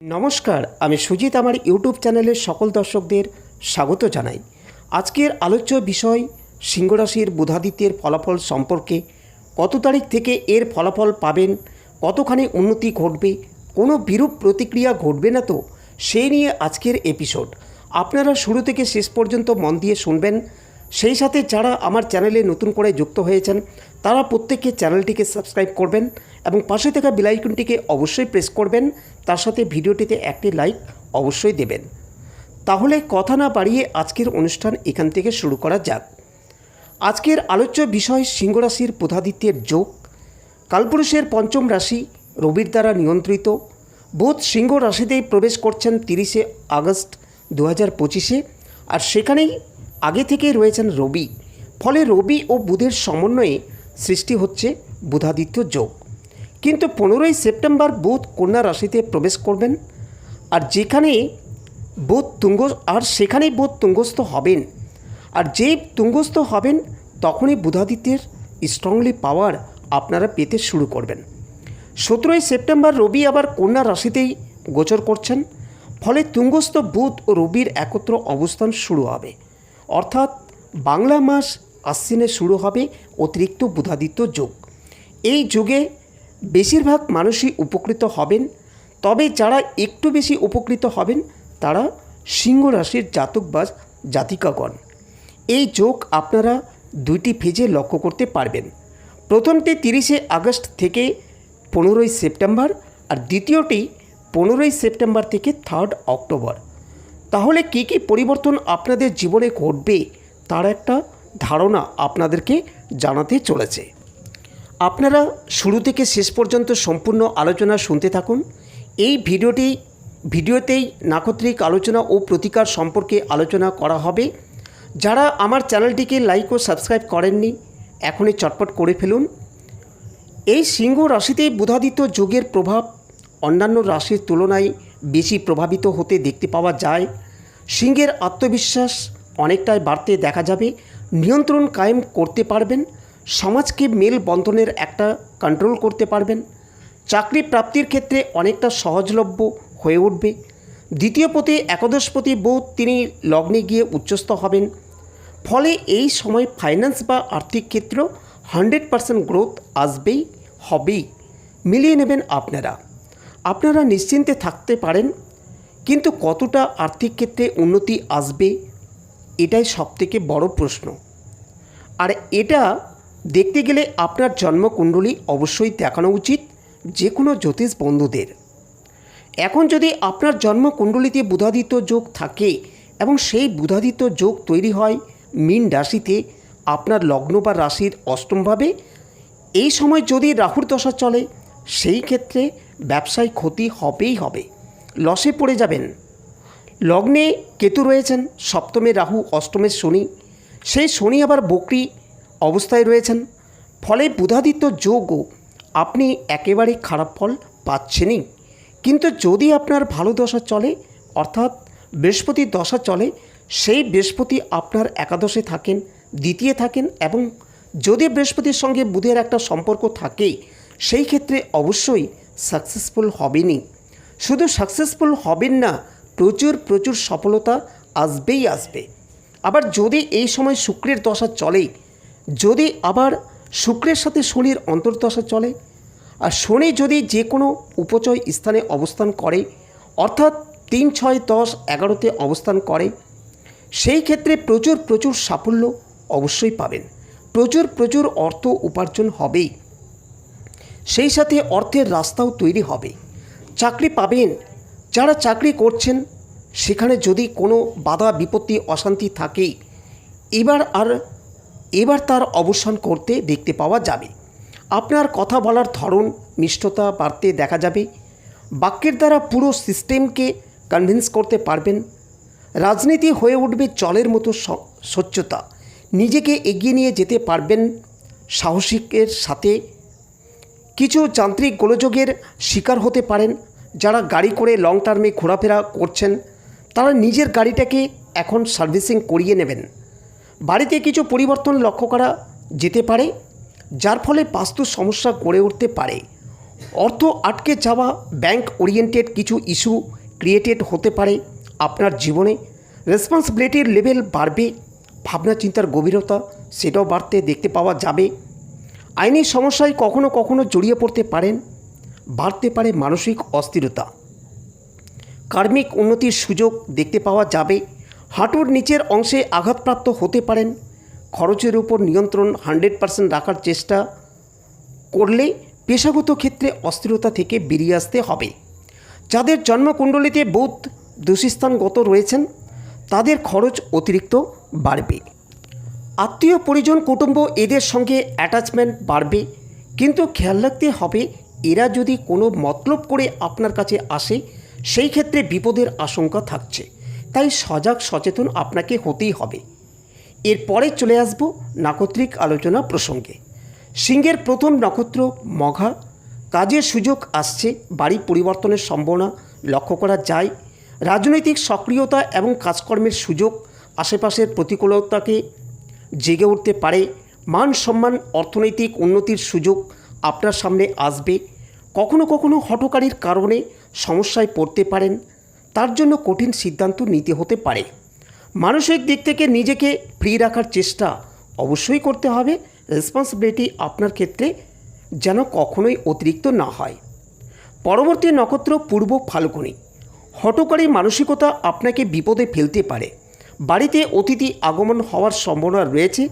নমস্কার, আমি সুজিত। আমার ইউটিউব চ্যানেলের সকল দর্শকদের স্বাগত জানাই। আজকের আলোচ্য বিষয় সিংহ রাশির বুধাদিত্যের ফলাফল সম্পর্কে। কত তারিখ থেকে এর ফলাফল পাবেন, কতখানি উন্নতি ঘটবে, কোনো বিরূপ প্রতিক্রিয়া ঘটবে না তো, সেই নিয়ে আজকের এপিসোড। আপনারা শুরু থেকে শেষ পর্যন্ত মন দিয়ে শুনবেন। সেই সাথে যারা আমার চ্যানেলে নতুন করে যুক্ত হয়েছেন তারা প্রত্যেককে চ্যানেলটিকে সাবস্ক্রাইব করবেন এবং পাশে থাকা বেল আইকনটিকে অবশ্যই প্রেস করবেন। তার সাথে ভিডিওটিতে একটি লাইক অবশ্যই দেবেন। তাহলে কথা না বাড়িয়ে আজকের অনুষ্ঠান এখান থেকে শুরু করা যাক। আজকের আলোচ্য বিষয় সিংহ রাশির বুধাদিত্যের যোগ। কালপুরুষের পঞ্চম রাশি রবির দ্বারা নিয়ন্ত্রিত। বুধ সিংহ রাশিতেই প্রবেশ করছেন 30শে আগস্ট 2025-এ, আর সেখানেই আগে থেকেই রয়েছেন রবি। ফলে রবি ও বুধের সমন্বয়ে সৃষ্টি হচ্ছে বুধাদিত্য যোগ। কিন্তু 15ই সেপ্টেম্বর বুধ কন্যা রাশিতে প্রবেশ করবেন, আর সেখানেই বুধ তুঙ্গস্থ হবেন। আর যেই তুঙ্গস্থ হবেন তখনই বুধাদিত্যের স্ট্রংলি পাওয়ার আপনারা পেতে শুরু করবেন। 17ই সেপ্টেম্বর রবি আবার কন্যা রাশিতেই গোচর করছেন। ফলে তুঙ্গস্থ বুধ ও রবির একত্র অবস্থান শুরু হবে, অর্থাৎ বাংলা মাস আশ্বিনে শুরু হবে অতিরিক্ত বুধাদিত্য যোগ। এই যুগে বেশিরভাগ মানুষই উপকৃত হবেন, তবে যারা একটু বেশি উপকৃত হবেন তারা সিংহ রাশির জাতক বা জাতিকাগণ। এই যোগ আপনারা দুইটি ফেজে লক্ষ্য করতে পারবেন। প্রথমটি 30শে আগস্ট থেকে 15ই সেপ্টেম্বর, আর দ্বিতীয়টি 15ই সেপ্টেম্বর থেকে 3 অক্টোবর। তাহলে কী কী পরিবর্তন আপনাদের জীবনে ঘটবে তার একটা ধারণা আপনাদেরকে জানাতে চলেছে। আপনারা শুরু থেকে শেষ পর্যন্ত সম্পূর্ণ আলোচনা শুনতে থাকুন। এই ভিডিওতেই নাক্ষত্রিক আলোচনা ও প্রতিকার সম্পর্কে আলোচনা করা হবে। যারা আমার চ্যানেলটিকে লাইক ও সাবস্ক্রাইব করেননি এখনই চটপট করে ফেলুন। এই সিংহ রাশিতে বুধাদিত্য যোগের প্রভাব অন্যান্য রাশির তুলনায় বেশি প্রভাবিত হতে দেখতে পাওয়া যায়। সিংহের আত্মবিশ্বাস অনেকটাই বাড়তে দেখা যাবে, নিয়ন্ত্রণ কায়েম করতে পারবেন, সমাজকে মেল বন্ধনের একটা কন্ট্রোল করতে পারবেন, চাকরি প্রাপ্তির ক্ষেত্রে অনেকটা সহজলভ্য হয়ে উঠবে। দ্বিতীয়পতি একাদশপতি বুধ তিনি লগ্নে গিয়ে উচ্চস্থ হবেন। ফলে এই সময় ফাইন্যান্স বা আর্থিক ক্ষেত্র 100% গ্রোথ হবেই। মিলিয়ে নেবেন আপনারা নিশ্চিন্তে থাকতে পারেন। কিন্তু কতটা আর্থিক ক্ষেত্রে উন্নতি আসবে এটাই সবথেকে বড় প্রশ্ন। আর এটা দেখতে গেলে আপনার জন্মকুণ্ডলী অবশ্যই দেখানো উচিত যে কোনো জ্যোতিষ বন্ধুদের। এখন যদি আপনার জন্মকুণ্ডলীতে বুধাদিত্য যোগ থাকে এবং সেই বুধাদিত্য যোগ তৈরি হয় মীন রাশিতে আপনার লগ্ন বা রাশির অষ্টমভাবে, এই সময় যদি রাহুর দশা চলে সেই ক্ষেত্রে ব্যবসায় ক্ষতি হবেই হবে, লসে পড়ে যাবেন। লগ্নে কেতু রয়েছেন, সপ্তমে রাহু, অষ্টমে শনি, সেই শনি আবার বক্রী অবস্থায় রয়েছেন। ফলে বুধাদিত্য যোগও আপনি একেবারে খারাপ ফল পাচ্ছেনই। কিন্তু যদি আপনার ভালো দশা চলে, অর্থাৎ বৃহস্পতির দশা চলে, সেই বৃহস্পতি আপনার একাদশে থাকেন, দ্বিতীয় থাকেন, এবং যদি বৃহস্পতির সঙ্গে বুধের একটা সম্পর্ক থাকে সেই ক্ষেত্রে অবশ্যই সাকসেসফুল হবেনই। শুধু সাকসেসফুল হবেন না, প্রচুর সফলতা আসবে। আবার যদি এই সময় শুক্রের দশা চলে, যদি আবার শুক্রের সাথে শনির অন্তর্দশা চলে, আর শনি যদি যে কোনো উপচয় স্থানে অবস্থান করে, অর্থাৎ 3, 6, 10, 11তে অবস্থান করে, সেই ক্ষেত্রে প্রচুর সাফল্য অবশ্যই পাবেন। প্রচুর অর্থ উপার্জন হবেই। সেই সাথে অর্থের রাস্তাও তৈরি হবে। চাকরি পাবেন। যারা চাকরি করছেন সেখানে যদি কোনো বাধা বিপত্তি অশান্তি থাকে এবার তার অবসান করতে দেখতে পাওয়া যাবে। আপনার কথা বলার ধরন মিষ্টতা বাড়তে দেখা যাবে। বাক্যের দ্বারা পুরো সিস্টেমকে কনভিন্স করতে পারবেন। রাজনীতি হয়ে উঠবে জলের মতো স্বচ্ছতা। নিজেকে এগিয়ে নিয়ে যেতে পারবেন সাহসিকের সাথে। কিছু যান্ত্রিক গোলযোগের শিকার হতে পারেন। যারা গাড়ি করে লং টার্মে ঘোরাফেরা করছেন তারা নিজের গাড়িটাকে এখন সার্ভিসিং করিয়ে নেবেন। বাড়িতে কিছু পরিবর্তন লক্ষ্য করা যেতে পারে, যার ফলে বাস্তু সমস্যা গড়ে উঠতে পারে। অর্থ আটকে যাওয়া ব্যাংক ওরিয়েন্টেড কিছু ইস্যু ক্রিয়েটেড হতে পারে আপনার জীবনে। রেসপন্সিবিলিটির লেভেল বাড়বে, ভাবনা চিন্তার গভীরতা সেটাও বাড়তে দেখতে পাওয়া যাবে। আইনি সমস্যায় কখনো কখনো জড়িয়ে পড়তে পারেন, বাড়তে পারে মানসিক অস্থিরতা। কার্মিক উন্নতির সুযোগ দেখতে পাওয়া যাবে। হাঁটুর নিচের অংশে আঘাতপ্রাপ্ত হতে পারেন। খরচের উপর নিয়ন্ত্রণ 100% রাখার চেষ্টা করলে পেশাগত ক্ষেত্রে অস্থিরতা থেকে বেরিয়ে আসতে হবে। যাদের জন্মকুণ্ডলিতে বুধ দোষীস্থানগত রয়েছেন তাদের খরচ অতিরিক্ত বাড়বে। আত্মীয় পরিজন কুটুম্ব এদের সঙ্গে অ্যাটাচমেন্ট বাড়বে, কিন্তু খেয়াল রাখতে হবে এরা যদি কোনো মতলব করে আপনার কাছে আসে সেই ক্ষেত্রে বিপদের আশঙ্কা থাকছে, তাই সজাগ সচেতন আপনাকে হতেই হবে। এরপরে চলে আসব নাক্ষত্রিক আলোচনা প্রসঙ্গে। সিংহের প্রথম নক্ষত্র মঘা। কাজের সুযোগ আসছে, বাড়ি পরিবর্তনের সম্ভাবনা লক্ষ্য করা যায়। রাজনৈতিক সক্রিয়তা এবং কাজকর্মের সুযোগ আশেপাশের প্রতিকূলতাকে জেগে উঠতে পারে। মান সম্মান অর্থনৈতিক উন্নতির সুযোগ আপনার সামনে আসবে। কখনো কখনো হঠকারীর কারণে সমস্যায় পড়তে পারেন, তার জন্য কঠিন সিদ্ধান্ত নিতে হতে পারে। মানসিক দিক থেকে নিজেকে ফ্রি রাখার চেষ্টা অবশ্যই করতে হবে। রেসপন্সিবিলিটি আপনার ক্ষেত্রে যেন কখনোই অতিরিক্ত না হয়। পরবর্তী নক্ষত্র পূর্ব ফাল্গুনী। হঠকারী মানসিকতা আপনাকে বিপদে ফেলতে পারে। বাড়িতে অতিথি আগমন হওয়ার সম্ভাবনা রয়েছে।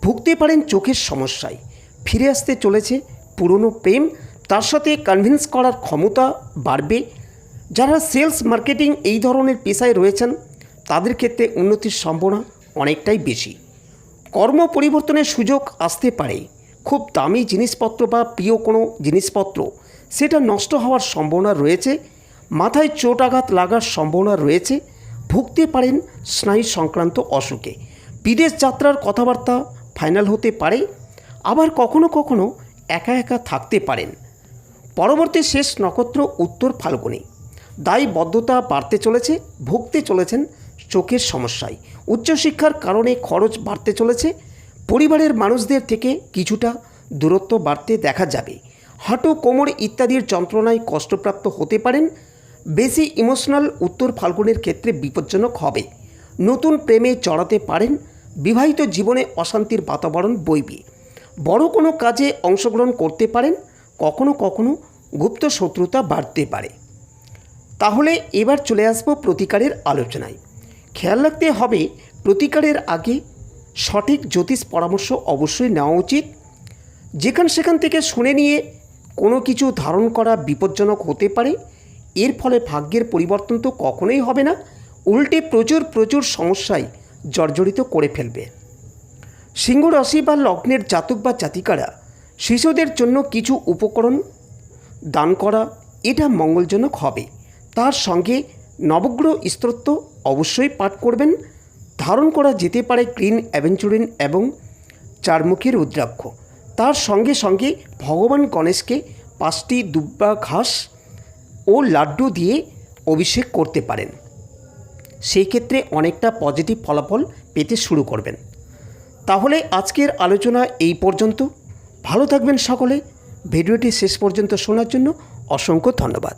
ভুগতে পারেন চোখের সমস্যায়। ফিরে আসতে চলেছে পুরনো প্রেম, তার সাথে কনভিন্স করার ক্ষমতা বাড়বে। যারা সেলস মার্কেটিং এই ধরনের পেশায় রয়েছেন তাদের ক্ষেত্রে উন্নতির সম্ভাবনা অনেকটাই বেশি। কর্ম পরিবর্তনের সুযোগ আসতে পারে। খুব দামি জিনিসপত্র বা প্রিয় কোনো জিনিসপত্র সেটা নষ্ট হওয়ার সম্ভাবনা রয়েছে। মাথায় চোট আঘাত লাগার সম্ভাবনা রয়েছে। ভুগতে পারেন স্নায়ু সংক্রান্ত অসুখে। বিদেশ যাত্রার কথাবার্তা ফাইনাল হতে পারে। আবার কখনো কখনো একা একা থাকতে পারেন। পরবর্তী শেষ নক্ষত্র উত্তর ফাল্গুনী। দায়বদ্ধতা বাড়তে চলেছে। ভুগতে চলেছেন চোখের সমস্যায়। উচ্চশিক্ষার কারণে খরচ বাড়তে চলেছে। পরিবারের মানুষদের থেকে কিছুটা দূরত্ব বাড়তে দেখা যাবে। হাঁটু কোমর ইত্যাদির যন্ত্রণায় কষ্টপ্রাপ্ত হতে পারেন। বেশি ইমোশনাল উত্তর ফাল্গুনের ক্ষেত্রে বিপজ্জনক হবে। নতুন প্রেমে জড়াতে পারেন। বিবাহিত জীবনে অশান্তির বাতাবরণ বইবে। বড় কোনো কাজে অংশগ্রহণ করতে পারেন। কখনো কখনো গুপ্ত শত্রুতা বাড়তে পারে। তাহলে এবার চলে আসবো প্রতিকারের আলোচনায়। খেয়াল রাখতে হবে প্রতিকারের আগে সঠিক জ্যোতিষ পরামর্শ অবশ্যই নেওয়া উচিত। সেখান থেকে শুনে নিয়ে কোনো কিছু ধারণ করা বিপজ্জনক হতে পারে। এর ফলে ভাগ্যের পরিবর্তন তো কখনোই হবে না, উল্টে প্রচুর সমস্যায় জর্জরিত করে ফেলবে। সিংহ রাশি বা লগ্নের জাতক বা জাতিকারা শিশুদের জন্য কিছু উপকরণ দান করা এটা মঙ্গলজনক হবে। তার সঙ্গে নবগ্রহ স্তোত্র অবশ্যই পাঠ করবেন। ধারণ করা যেতে পারে গ্রিন অ্যাভেঞ্চুরিন এবং চারমুখী রুদ্রাক্ষ। তার সঙ্গে সঙ্গে ভগবান গণেশকে 5টি দুব্বা ঘাস ও লাড্ডু দিয়ে অভিষেক করতে পারেন। সেই ক্ষেত্রে অনেকটা পজিটিভ ফলাফল পেতে শুরু করবেন। তাহলে আজকের আলোচনা এই পর্যন্ত। ভালো থাকবেন সকলে। ভিডিওটি শেষ পর্যন্ত শোনার জন্য অসংখ্য ধন্যবাদ।